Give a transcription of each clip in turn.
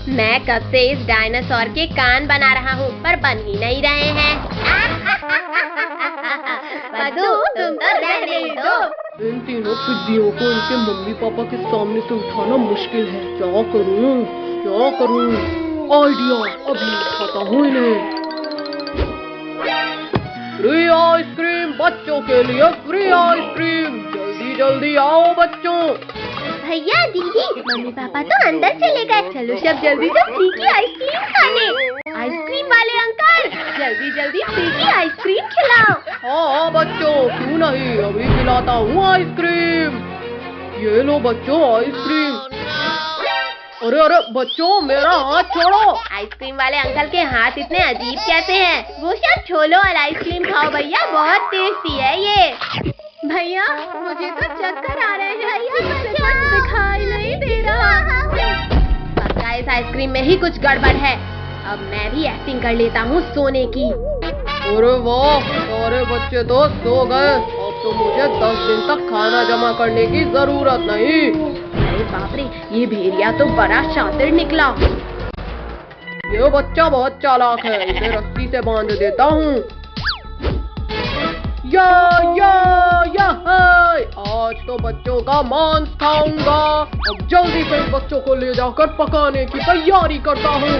मैं कब से इस डायनासोर के कान बना रहा हूँ पर बन ही नहीं रहे हैं। पद्दू, तुम तो रहने दो। इन तीनों पिद्दियों को इनके मम्मी पापा के सामने से उठाना मुश्किल है। क्या करूँ क्या करूँ? आइडिया, अभी उठाता हूँ इन्हें। फ्री आइसक्रीम बच्चों के लिए, फ्री आइसक्रीम, जल्दी जल्दी आओ बच्चों। भैया दीदी, मम्मी पापा तो अंदर चले गए। चलो सब जल्दी से फ्री की आइसक्रीम खाने। आइसक्रीम वाले अंकल, जल्दी जल्दी फ्री की आइसक्रीम खिलाओ। हाँ बच्चों, क्यों नहीं, अभी खिलाता हूँ आइसक्रीम। ये लो बच्चों आइसक्रीम। अरे अरे बच्चों, मेरा हाथ छोड़ो। आइसक्रीम वाले अंकल के हाथ इतने अजीब कैसे हैं? वो सब छोड़ो और आइसक्रीम खाओ भैया, बहुत टेस्टी है ये। भैया मुझे तो चक्कर आ रहे हैं, कुछ दिखाई नहीं दे रहा। पक्का इस आइसक्रीम में ही कुछ गड़बड़ है। अब मैं भी एक्टिंग कर लेता हूँ सोने की। अरे वाह, सारे बच्चे तो सो गए। अब तो मुझे 10 दिन तक खाना जमा करने की जरूरत नहीं। अरे बाप रे, ये भेड़िया तो बड़ा शातिर निकला। ये बच्चा बहुत चालाक है, इसे रस्सी से बांध देता हूँ। या आज तो बच्चों का मांस खाऊंगा। अब जल्दी से इन बच्चों को ले जाकर पकाने की तैयारी करता हूँ।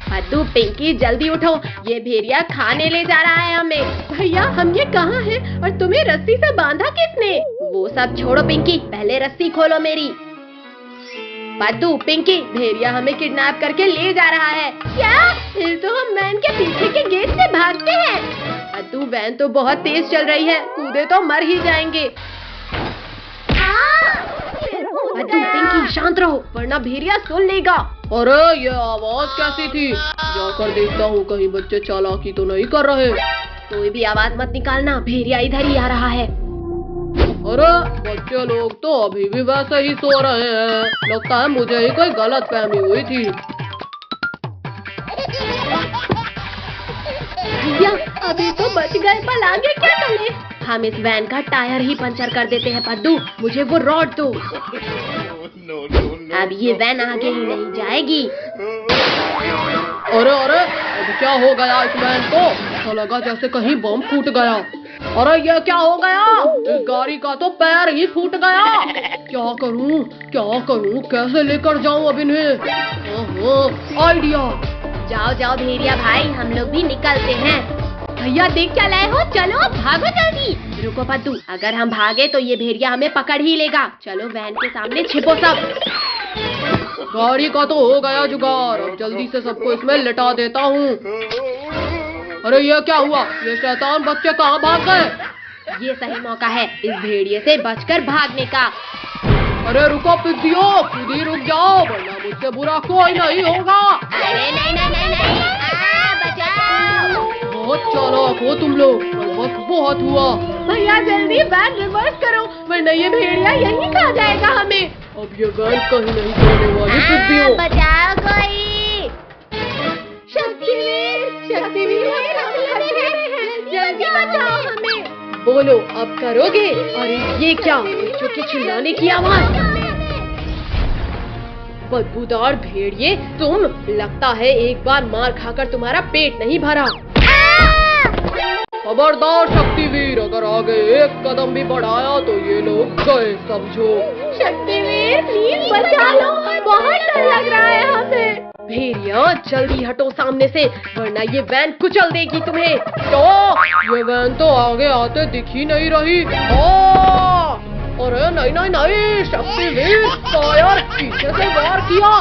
पद्दू, पिंकी जल्दी उठो, ये भेड़िया खाने ले जा रहा है हमें। भैया हम ये कहाँ हैं और तुम्हें रस्सी से बांधा किसने? वो सब छोड़ो पिंकी, पहले रस्सी खोलो मेरी। पद्दू, पिंकी, भेड़िया हमें किडनैप करके ले जा रहा है। क्या? फिर तो हम वैन के पीछे के गेट से भागते हैं। पद्दू, वैन तो बहुत तेज चल रही है, कूदे तो मर ही जाएंगे। पद्दू, पिंकी शांत रहो वरना भेड़िया सुन लेगा। अरे ये आवाज कैसी थी? जाकर देखता हूँ कहीं बच्चे चालाकी तो नहीं कर रहे। कोई भी आवाज मत निकालना, भेड़िया इधर ही आ रहा है। अरे बच्चे लोग तो अभी भी वैसे ही सो रहे हैं। लगता है मुझे ही कोई गलत फहमी हुई थी। भैया अभी तो बच गए, पर आगे क्या करें? हम इस वैन का टायर ही पंचर कर देते हैं। पद्दू, मुझे वो रॉड दो। अब ये वैन आगे ही नहीं जाएगी। अरे अरे, अब क्या हो गया इस वैन को? ऐसा लगा जैसे कहीं बम फूट गया। अरे ये क्या हो गया? इस गाड़ी का तो पैर ही फूट गया। क्या करूं, कैसे लेकर जाऊं अब इन्हें? आइडिया। जाओ जाओ भेड़िया भाई, हम लोग भी निकलते हैं। भैया देख क्या लाए हो, चलो भागो जल्दी। रुको पद्दू, अगर हम भागे तो ये भेड़िया हमें पकड़ ही लेगा। चलो वैन के सामने छिपो सब। गाड़ी का तो हो गया जुगाड़, अब जल्दी से सबको इसमें लिटा देता हूँ। अरे ये क्या हुआ? ये शैतान बच्चे कहाँ भाग गए? ये सही मौका है इस भेड़िए से बचकर भागने का। अरे रुको पिद्दियों, खुद ही रुक जाओ वरना मुझसे बुरा कोई नहीं होगा। अरे नहीं, बचाओ। बहुत चालाक हो तुम लोग, बस बहुत हुआ। भैया जल्दी वैन रिवर्स करो वरना ये भेड़िया यहीं खा जाएगा हमें। अब ये वैन कहीं नहीं जाने वाली पिद्दियों। बचाओ कोई। शक्तिवीर, जल्दी बचाओ हमें। बोलो अब करोगे? अरे ये क्या, बच्चों के चिल्लाने की आवाज। बदबूदार भेड़िए तुम, लगता है एक बार मार खाकर तुम्हारा पेट नहीं भरा। खबरदार शक्तिवीर, अगर आगे एक कदम भी बढ़ाया तो ये लोग गए समझो। शक्तिवीर प्लीज बचा लो, बहुत डर लग रहा है हमें। भेड़िया जल्दी हटो सामने से वरना ये वैन कुचल देगी तुम्हें। तो ये वैन तो आगे आते दिख ही नहीं रही। अरे नहीं, शक्तिवीर फायर, पीछे से वार किया।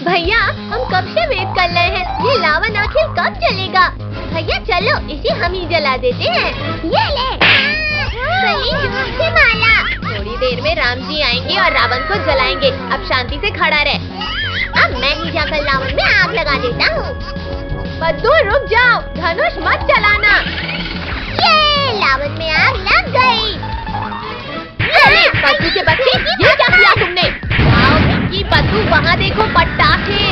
भैया हम कब से वेट कर रहे हैं, ये लावा आखिर कब चलेगा? भैया चलो इसे हम ही जला देते हैं। ये ले माला। थोड़ी देर में राम जी आएंगे और रावण को जलाएंगे। अब शांति से खड़ा रहे। अब मैं ही जाकर रावण में आग लगा देता हूँ। पद्दू रुक जाओ, धनुष मत चलाना। ये रावण में आग लग गई। अरे पद्दू के बच्चे, ये क्या किया तुमने? आओ पिंकी, पद्दू वहाँ देखो पटाखे।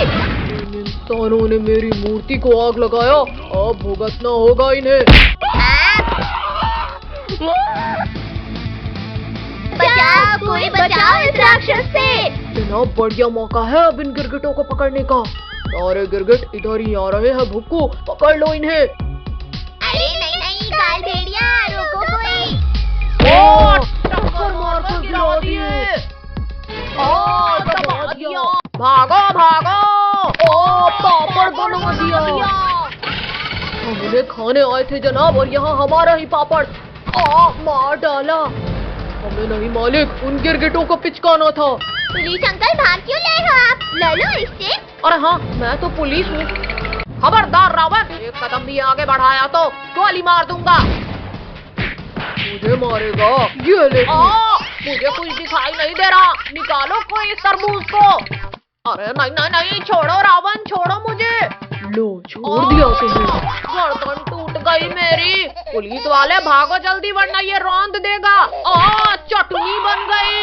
इंसानों ने मेरी मूर्ति को आग लगाया, अब भुगतना होगा इन्हें। बचाओ, कोई बचाओ इस राक्षस से। जनाब बढ़िया मौका है अब इन गिरगिटों को पकड़ने का। सारे गिरगिट इधर ही आ रहे हैं भुक्कू, पकड़ लो इन्हें। अरे नहीं नहीं काल भेड़िया, रोको कोई। टक्कर मार कर गिरा दिए। दबा दिया। भागो भागो। पापड़ बना दिया। हम उन्हें खाने आए थे जनाब और यहाँ हमारा ही पापड़ मार डाला। हमें नहीं मालिक, उन गिरगिटों को पिचकाना था। पुलिस अंकल भाग क्यों ले हो आप? ले लो इससे। अरे हाँ, मैं तो पुलिस हूँ। खबरदार रावण, एक कदम भी आगे बढ़ाया तो गोली मार दूंगा। मुझे मारेगा? ये ले। मुझे कुछ दिखाई नहीं दे रहा, निकालो कोई इस तरबूज को। अरे नहीं नहीं नहीं, छोड़ो रावण, छोड़ो मुझे। लो छोड़ दिया तुम्हें। गर्दन टूट गई मेरी। पुलिस वाले भागो जल्दी वरना ये रौंद देगा। चटनी बन गई।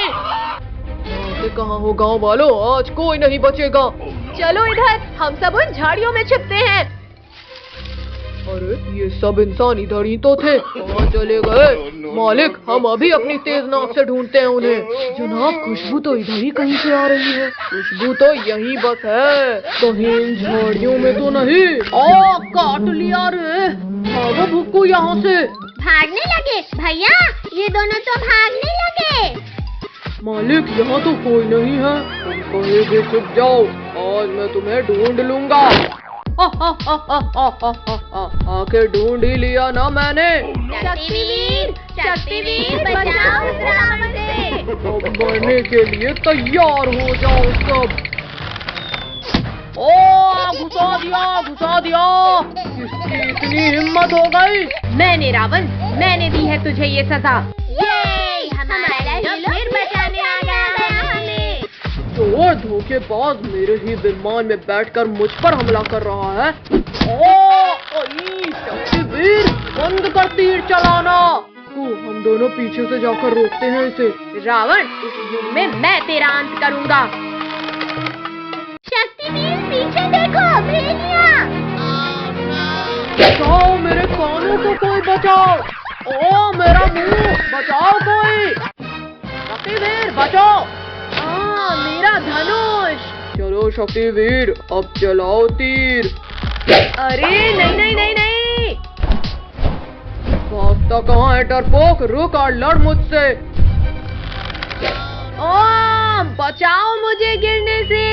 कहाँ हो गाँव वालों, आज कोई नहीं बचेगा। चलो इधर, हम सब उन झाड़ियों में छिपते हैं। अरे ये सब इंसान इधर ही तो थे, कहाँ चले गए? मालिक, हम अभी अपनी तेज नाक से ढूंढते हैं उन्हें। जनाब खुशबू तो इधर ही कहीं से आ रही है। खुशबू तो यही बस है, कहीं इन झाड़ियों में तो नहीं। काट लिया रे। भागो भुक्कू यहाँ से। भागने लगे भैया, ये दोनों तो भागने लगे। मालिक यहाँ तो कोई नहीं है, तुम कहीं भी छुप जाओ, आज मैं तुम्हें ढूंढ लूंगा। आखिर ढूंढ ही लिया ना मैंने। शक्तिवीर, शक्तिवीर बचाओ उस रावण से। अब मरने के लिए तैयार हो जाओ सब। घुसा दिया, घुसा दिया। किसकी इतनी हिम्मत हो गई? मैंने रावण, मैंने दी है तुझे ये सजा। ये हमारा हीरो फिर बचाने आ गया हमें। चोर धोखेबाज मेरे ही विमान में बैठकर मुझ पर हमला कर रहा है। शक्तिवीर, बंद कर तीर चलाना। हम दोनों पीछे से जाकर रोकते हैं इसे। रावण, इस युग में मैं तेरा अंत करूंगा। शक्तिवीर पीछे देखो, भेड़िया। बचाओ मेरे कानों को, कोई बचाओ। मेरा मुंह, बचाओ कोई। शक्तिवीर बचाओ। मेरा धनुष। चलो शक्तिवीर, अब चलाओ तीर। अरे नहीं नहीं नहीं नहीं। भागता कहाँ है डरपोक, रुक और लड़ मुझसे। बचाओ मुझे गिरने से।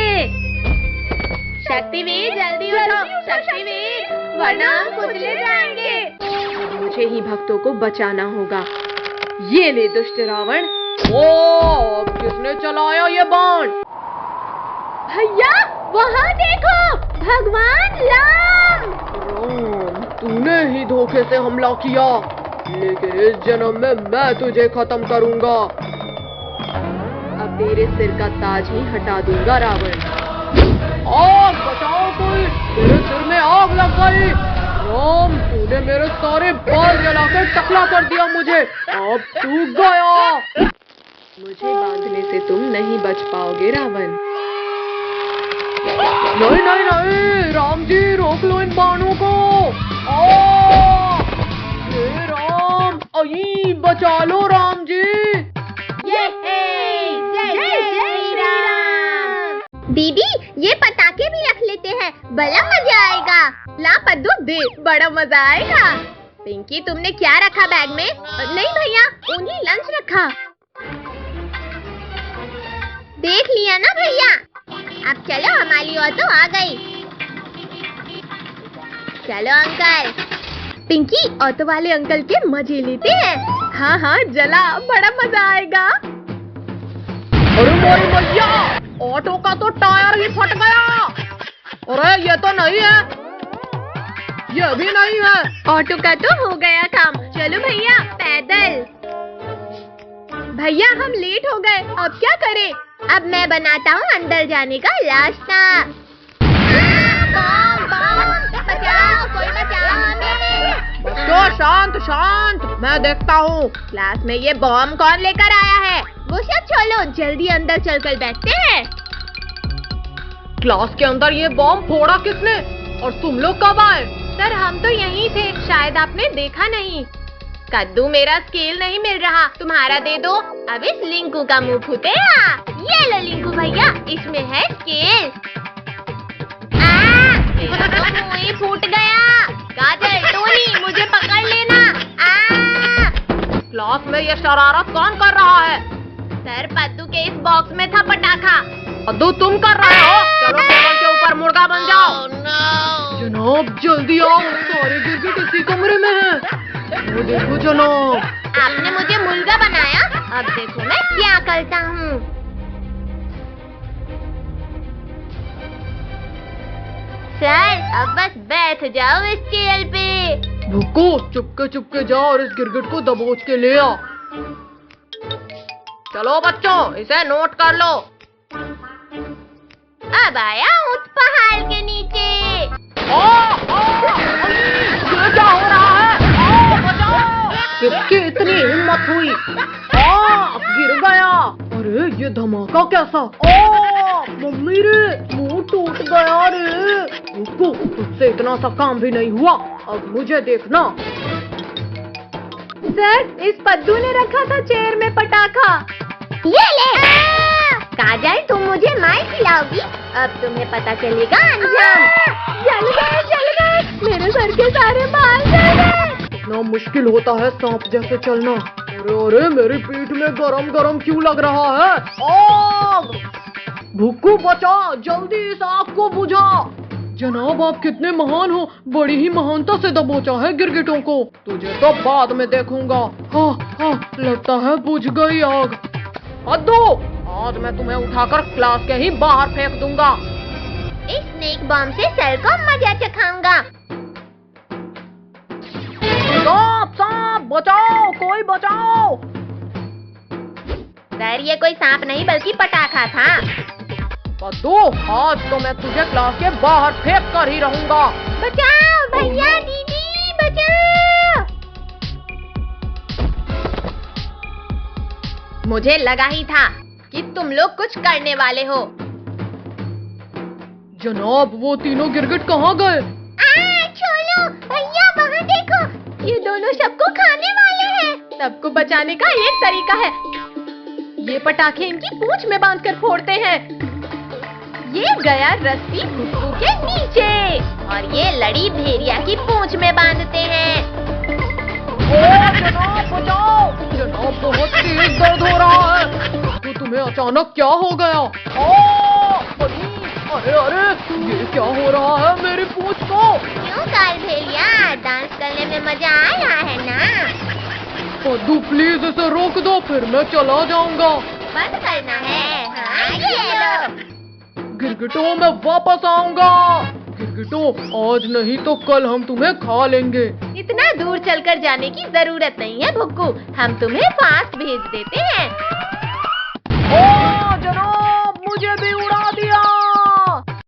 शक्तिवीर जल्दी उठो, शक्तिवीर, वरना हम कुचले जाएंगे। मुझे ही भक्तों को बचाना होगा। ये ले दुष्ट रावण। अब किसने चलाया ये बाण? भैया वहाँ देखो, भगवान राम। राम, तूने ही धोखे से हमला किया, लेकिन इस जन्म में मैं तुझे खत्म करूंगा। अब तेरे सिर का ताज ही हटा दूंगा रावण। आग बचाओ कोई, मेरे सिर में आग लग गई। राम, तूने मेरे सारे बाल जलाकर टकला कर दिया मुझे, अब तू गया। मुझे बांधने से तुम नहीं बच पाओगे रावण। नहीं नहीं नहीं, राम जी रोक लो इन बाणों को। हे राम, बचा लो राम जी। जय श्री राम। दीदी, ये पटाखे भी रख लेते हैं, बड़ा मजा आएगा। ला पद्दू दे, बड़ा मजा आएगा। पिंकी, तुमने क्या रखा बैग में? नहीं भैया, उन्हीं लंच रखा। देख लिया ना भैया। अब चलो, हमारी ऑटो आ गई। चलो अंकल। पिंकी, ऑटो वाले अंकल के मजे लेते हैं। हाँ हाँ जला, बड़ा मजा आएगा। अरे मोरी मैया, ऑटो का तो टायर ही फट गया। अरे ये तो नहीं है, ये भी नहीं है। ऑटो का तो हो गया काम। चलो भैया, पैदल। भैया हम लेट हो गए, अब क्या करें? अब मैं बनाता हूँ अंदर जाने का रास्ता। बचाओ, कोई बचाओ हमें। बच्चों शांत शांत, मैं देखता हूँ। क्लास में ये बॉम्ब कौन लेकर आया है? वो सब छोड़ो, जल्दी अंदर चलकर बैठते हैं। क्लास के अंदर ये बॉम्ब फोड़ा किसने, और तुम लोग कब आए? सर हम तो यहीं थे, शायद आपने देखा नहीं। कद्दू मेरा स्केल नहीं मिल रहा, तुम्हारा दे दो। अब इस लिंकू का मुंह फूटेगा। ये लो लिंकू भैया, इसमें है स्केल। मेरा तो मुंह ही फूट गया। काजल, टोनी, मुझे पकड़ लेना। क्लास में ये शरारत कौन कर रहा है? सर, पद्दू के इस बॉक्स में था पटाखा। कद्दू तुम कर रहे हो? चलो टेबल के ऊपर मुर्गा बन जाओ। जनाब जल्दी आओ, सारे गिरगिट इसी कमरे में हैं। वो देखो जनाब। आपने मुझे मुर्गा बनाया, अब देखो मैं क्या करता हूँ। सर, अब बस बैठ जाओ इस स्केल पे। भुक्कू, चुपके जाओ और इस गिरगिट को दबोच के ले आ। चलो बच्चों, इसे नोट कर लो। अब आया उस पहाड़ के नीचे। ये क्या हो रहा है? बचाओ! किसकी इतनी हिम्मत हुई? गिर गया। अरे ये धमाका कैसा? मम्मी रे, मुंह टूट गया रे। रुको, तुझसे इतना सा काम भी नहीं हुआ, अब मुझे देखना। सर, इस पद्दू ने रखा था चेयर में पटाखा। ये ले। काजल, तुम मुझे मार खिलाओगी, अब तुम्हें पता चलेगा अंजाम। जल गए, मेरे सर के सारे बाल जल गए। इतना मुश्किल होता है सांप जैसे चलना। अरे मेरी पीठ में गरम क्यों लग रहा है? आग! भुक्कू बचा, जल्दी इस आग को बुझा। जनाब आप कितने महान हो, बड़ी ही महानता से दबोचा है गिरगिटों को। तुझे तो बाद में देखूंगा। हाँ, लगता है बुझ गई आग। कद्दू, आज मैं तुम्हें उठाकर क्लास के ही बाहर फेंक दूंगा। इस स्नेक बॉम्ब से सर को मजा चखाऊंगा। सांप, बचाओ, कोई बचाओ। सर, ये कोई सांप नहीं बल्कि पटाखा था। कद्दू, आज तो मैं तुझे क्लास के बाहर फेंक कर ही रहूंगा। बचाओ भैया, दीदी बचाओ। मुझे लगा ही था कि तुम लोग कुछ करने वाले हो। जनाब वो तीनों गिरगिट कहाँ गए? छोड़ो भैया, वहाँ देखो, ये दोनों सबको खाने वाले हैं। सबको बचाने का एक तरीका है, ये पटाखे इनकी पूंछ में बांधकर फोड़ते हैं। ये गया रस्सी भुक्कू के नीचे और ये लड़ी भेड़िया की पूंछ में बांधते हैं। जनाब बचाओ, जनाब बहुत तेज दर्द हो रहा है। तो तुम्हें अचानक क्या हो गया? अरे ये क्या हो रहा है मेरी पूंछ को? क्यों काल भेड़िया, डांस करने में मजा आ रहा है ना? कद्दू प्लीज इसे रोक दो, फिर मैं चला जाऊंगा। बंद करना है। हाँ, ये लो। गिरगिटों मैं वापस आऊंगा। गिरगिटों, आज नहीं तो कल हम तुम्हें खा लेंगे। इतना दूर चलकर जाने की जरूरत नहीं है भुक्कू, हम तुम्हें फास्ट भेज देते हैं।